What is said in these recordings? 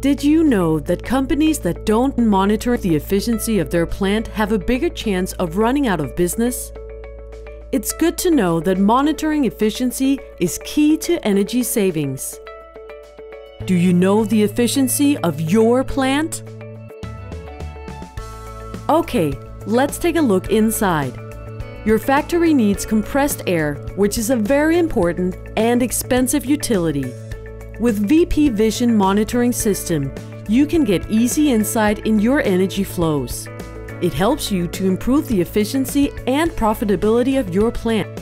Did you know that companies that don't monitor the efficiency of their plant have a bigger chance of running out of business? It's good to know that monitoring efficiency is key to energy savings. Do you know the efficiency of your plant? Okay, let's take a look inside. Your factory needs compressed air, which is a very important and expensive utility. With VPVision monitoring system, you can get easy insight in your energy flows. It helps you to improve the efficiency and profitability of your plant.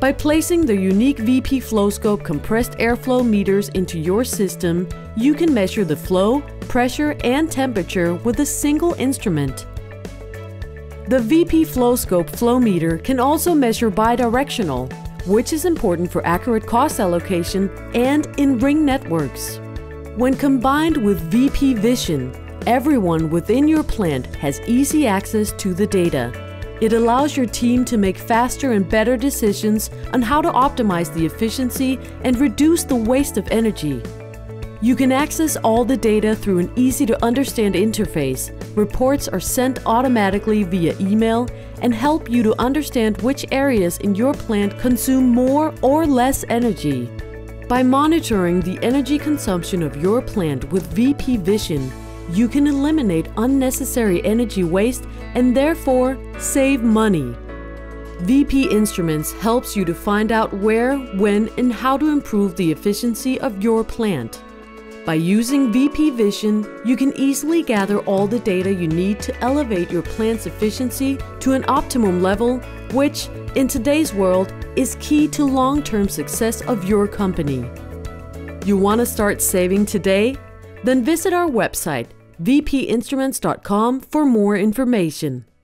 By placing the unique VP FlowScope compressed airflow meters into your system, you can measure the flow, pressure, and temperature with a single instrument. The VP FlowScope flow meter can also measure bidirectional, which is important for accurate cost allocation and in ring networks. When combined with VPVision, everyone within your plant has easy access to the data. It allows your team to make faster and better decisions on how to optimize the efficiency and reduce the waste of energy. You can access all the data through an easy-to-understand interface. Reports are sent automatically via email and help you to understand which areas in your plant consume more or less energy. By monitoring the energy consumption of your plant with VPVision, you can eliminate unnecessary energy waste and therefore save money. VP Instruments helps you to find out where, when, and how to improve the efficiency of your plant. By using VPVision, you can easily gather all the data you need to elevate your plant's efficiency to an optimum level, which, in today's world, is key to long-term success of your company. You want to start saving today? Then visit our website, vpinstruments.com, for more information.